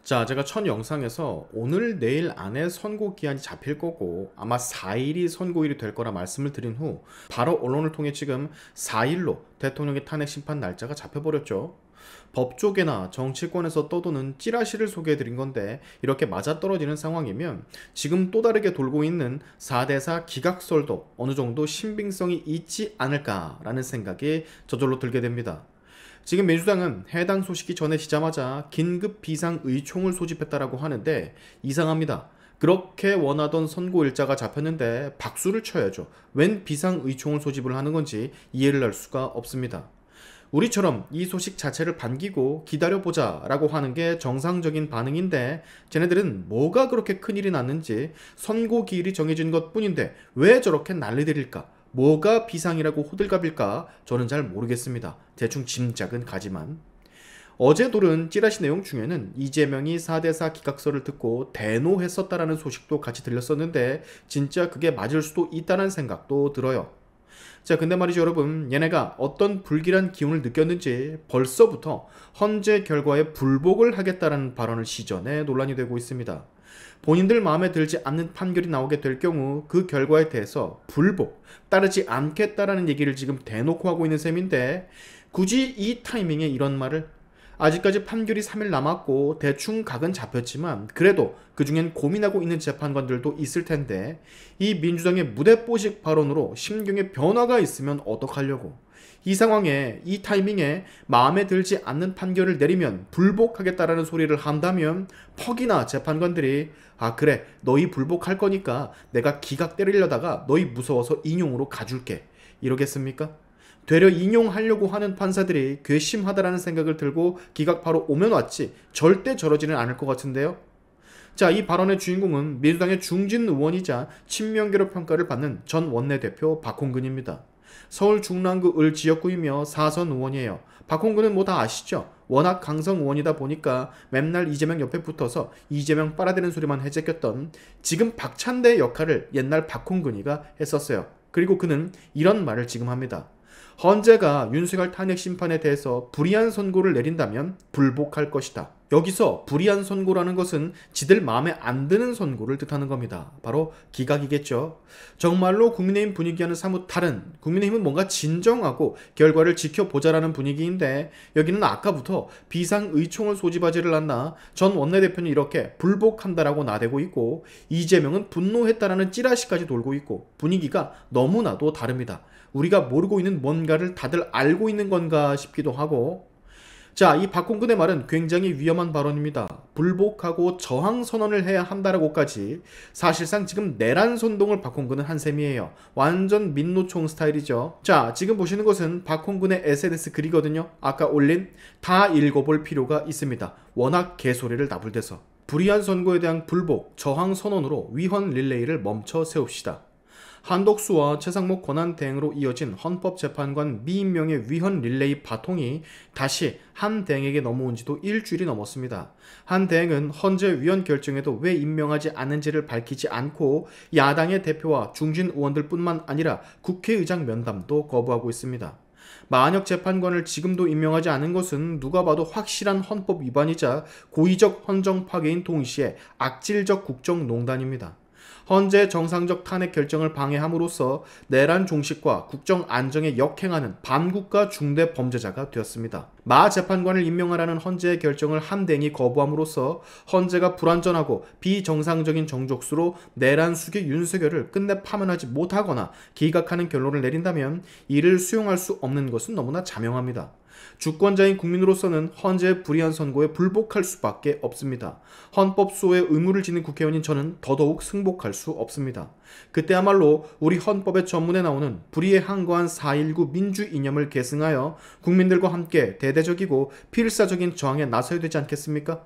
자, 제가 첫 영상에서 오늘 내일 안에 선고 기한이 잡힐 거고 아마 4일이 선고일이 될 거라 말씀을 드린 후 바로 언론을 통해 지금 4일로 대통령의 탄핵 심판 날짜가 잡혀버렸죠. 법조계나 정치권에서 떠도는 찌라시를 소개해드린 건데 이렇게 맞아떨어지는 상황이면 지금 또 다르게 돌고 있는 4대4 기각설도 어느 정도 신빙성이 있지 않을까라는 생각이 저절로 들게 됩니다. 지금 민주당은 해당 소식이 전해지자마자 긴급 비상의총을 소집했다라고 하는데 이상합니다. 그렇게 원하던 선고일자가 잡혔는데 박수를 쳐야죠. 웬 비상의총을 소집을 하는 건지 이해를 할 수가 없습니다. 우리처럼 이 소식 자체를 반기고 기다려보자 라고 하는 게 정상적인 반응인데 쟤네들은 뭐가 그렇게 큰일이 났는지 선고기일이 정해진 것 뿐인데 왜 저렇게 난리들일까? 뭐가 비상이라고 호들갑일까? 저는 잘 모르겠습니다. 대충 짐작은 가지만. 어제 돌은 찌라시 내용 중에는 이재명이 4대4 기각설을 듣고 대노했었다라는 소식도 같이 들렸었는데 진짜 그게 맞을 수도 있다는 생각도 들어요. 자, 근데 말이죠 여러분, 얘네가 어떤 불길한 기운을 느꼈는지 벌써부터 헌재 결과에 불복을 하겠다라는 발언을 시전해 논란이 되고 있습니다. 본인들 마음에 들지 않는 판결이 나오게 될 경우 그 결과에 대해서 불복, 따르지 않겠다라는 얘기를 지금 대놓고 하고 있는 셈인데 굳이 이 타이밍에 이런 말을? 아직까지 판결이 3일 남았고 대충 각은 잡혔지만 그래도 그중엔 고민하고 있는 재판관들도 있을 텐데 이 민주당의 무대뽀식 발언으로 심경의 변화가 있으면 어떡하려고. 이 상황에 이 타이밍에 마음에 들지 않는 판결을 내리면 불복하겠다라는 소리를 한다면 퍽이나 재판관들이 아 그래 너희 불복할 거니까 내가 기각 때리려다가 너희 무서워서 인용으로 가줄게 이러겠습니까? 되려 인용하려고 하는 판사들이 괘씸하다라는 생각을 들고 기각 바로 오면 왔지 절대 저러지는 않을 것 같은데요. 자, 이 발언의 주인공은 민주당의 중진 의원이자 친명계로 평가를 받는 전 원내대표 박홍근입니다. 서울 중랑구 을 지역구이며 4선 의원이에요. 박홍근은 뭐 다 아시죠? 워낙 강성 의원이다 보니까 맨날 이재명 옆에 붙어서 이재명 빨아대는 소리만 해제꼈던 지금 박찬대 역할을 옛날 박홍근이가 했었어요. 그리고 그는 이런 말을 지금 합니다. 헌재가 윤석열 탄핵 심판에 대해서 불이한 선고를 내린다면 불복할 것이다. 여기서 불이한 선고라는 것은 지들 마음에 안 드는 선고를 뜻하는 겁니다. 바로 기각이겠죠. 정말로 국민의힘 분위기와는 사뭇 다른, 국민의힘은 뭔가 진정하고 결과를 지켜보자라는 분위기인데 여기는 아까부터 비상의총을 소집하지를 않나 전 원내대표는 이렇게 불복한다라고 나대고 있고 이재명은 분노했다라는 찌라시까지 돌고 있고 분위기가 너무나도 다릅니다. 우리가 모르고 있는 뭔가를 다들 알고 있는 건가 싶기도 하고. 자, 이 박홍근의 말은 굉장히 위험한 발언입니다. 불복하고 저항 선언을 해야 한다라고까지. 사실상 지금 내란 선동을 박홍근은 한 셈이에요. 완전 민노총 스타일이죠. 자, 지금 보시는 것은 박홍근의 SNS 글이거든요. 아까 올린 다 읽어볼 필요가 있습니다. 워낙 개소리를 나불대서. 불이한 선고에 대한 불복, 저항 선언으로 위헌 릴레이를 멈춰 세웁시다. 한덕수와 최상목 권한대행으로 이어진 헌법재판관 미임명의 위헌 릴레이 바통이 다시 한 대행에게 넘어온 지도 일주일이 넘었습니다. 한 대행은 헌재 위헌 결정에도 왜 임명하지 않는지를 밝히지 않고 야당의 대표와 중진 의원들 뿐만 아니라 국회의장 면담도 거부하고 있습니다. 만약 재판관을 지금도 임명하지 않은 것은 누가 봐도 확실한 헌법 위반이자 고의적 헌정 파괴인 동시에 악질적 국정농단입니다. 헌재 정상적 탄핵 결정을 방해함으로써 내란 종식과 국정 안정에 역행하는 반국가 중대 범죄자가 되었습니다. 마 재판관을 임명하라는 헌재의 결정을 한 대행이 거부함으로써 헌재가 불완전하고 비정상적인 정족수로 내란 수괴 윤석열을 끝내 파면하지 못하거나 기각하는 결론을 내린다면 이를 수용할 수 없는 것은 너무나 자명합니다. 주권자인 국민으로서는 헌재의 불이한 선고에 불복할 수밖에 없습니다. 헌법 수호의 의무를 지닌 국회의원인 저는 더더욱 승복할 수 없습니다. 그때야말로 우리 헌법의 전문에 나오는 불의에 항거한 4.19 민주 이념을 계승하여 국민들과 함께 대대적이고 필사적인 저항에 나서야 되지 않겠습니까?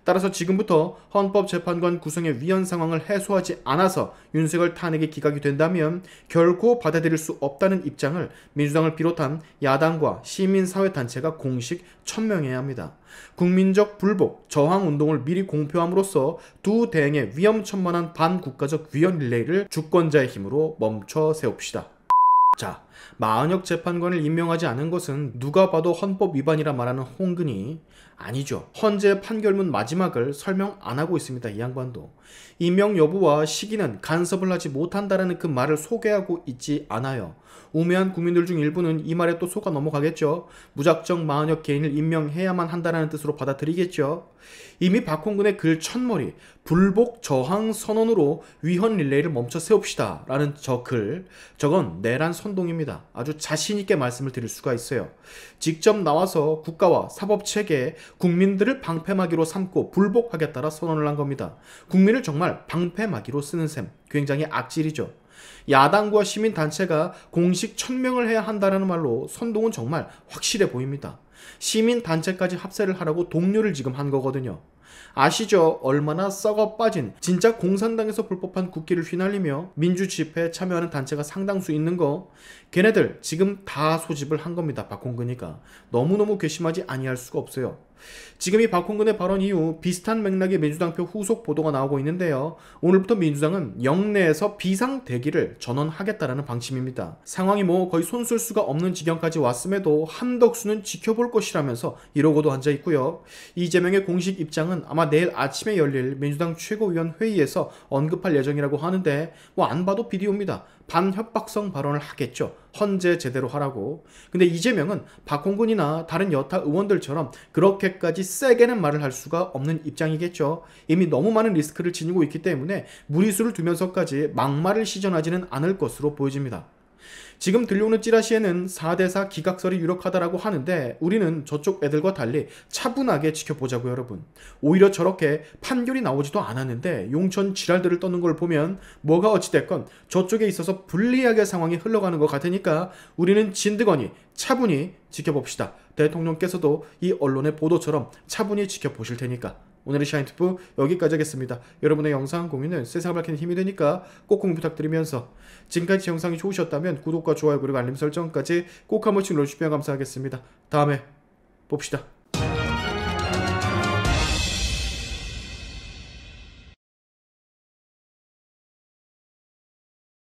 따라서 지금부터 헌법재판관 구성의 위헌 상황을 해소하지 않아서 윤석열 탄핵이 기각이 된다면 결코 받아들일 수 없다는 입장을 민주당을 비롯한 야당과 시민사회단체가 공식 천명해야 합니다. 국민적 불복, 저항운동을 미리 공표함으로써 두 대행의 위험천만한 반국가적 위헌 릴레이를 주권자의 힘으로 멈춰 세웁시다. 자, 마은혁 재판관을 임명하지 않은 것은 누가 봐도 헌법 위반이라 말하는 홍근희 아니죠. 헌재 판결문 마지막을 설명 안 하고 있습니다. 이 양반도. 임명 여부와 시기는 간섭을 하지 못한다라는 그 말을 소개하고 있지 않아요. 우매한 국민들 중 일부는 이 말에 또 속아 넘어가겠죠. 무작정 마은혁 개인을 임명해야만 한다는 뜻으로 받아들이겠죠. 이미 박홍근의 글 첫머리 불복 저항 선언으로 위헌 릴레이를 멈춰 세웁시다 라는 저 글, 저건 내란 선동입니다. 아주 자신있게 말씀을 드릴 수가 있어요. 직접 나와서 국가와 사법체계에 국민들을 방패막이로 삼고 불복하겠다라 선언을 한 겁니다. 국민을 정말 방패막이로 쓰는 셈, 굉장히 악질이죠. 야당과 시민단체가 공식 1000명을 해야 한다는 말로 선동은 정말 확실해 보입니다. 시민단체까지 합세를 하라고 독려를 지금 한 거거든요. 아시죠? 얼마나 썩어 빠진 진짜 공산당에서 불법한 국기를 휘날리며 민주집회에 참여하는 단체가 상당수 있는 거. 걔네들 지금 다 소집을 한 겁니다. 박홍근이가. 너무너무 괘씸하지 아니할 수가 없어요. 지금 이 박홍근의 발언 이후 비슷한 맥락의 민주당표 후속 보도가 나오고 있는데요. 오늘부터 민주당은 영내에서 비상대기를 전원하겠다라는 방침입니다. 상황이 뭐 거의 손 쓸 수가 없는 지경까지 왔음에도 한덕수는 지켜볼 것이라면서 이러고도 앉아있고요. 이재명의 공식 입장은 아마 내일 아침에 열릴 민주당 최고위원 회의에서 언급할 예정이라고 하는데 뭐 안 봐도 비디오입니다. 반협박성 발언을 하겠죠. 헌재 제대로 하라고. 근데 이재명은 박홍근이나 다른 여타 의원들처럼 그렇게까지 세게는 말을 할 수가 없는 입장이겠죠. 이미 너무 많은 리스크를 지니고 있기 때문에 무리수를 두면서까지 막말을 시전하지는 않을 것으로 보여집니다. 지금 들려오는 찌라시에는 4대4 기각설이 유력하다라고 하는데 우리는 저쪽 애들과 달리 차분하게 지켜보자고요, 여러분. 오히려 저렇게 판결이 나오지도 않았는데 용천 지랄들을 떠는 걸 보면 뭐가 어찌됐건 저쪽에 있어서 불리하게 상황이 흘러가는 것 같으니까 우리는 진드거니 차분히 지켜봅시다. 대통령께서도 이 언론의 보도처럼 차분히 지켜보실 테니까. 오늘의 샤인투프 여기까지 하겠습니다. 여러분의 영상 공유는 세상을 밝히는 힘이 되니까 꼭 공유 부탁드리면서 지금까지 영상이 좋으셨다면 구독과 좋아요 그리고 알림 설정까지 꼭 한 번씩 눌러주시면 감사하겠습니다. 다음에 봅시다.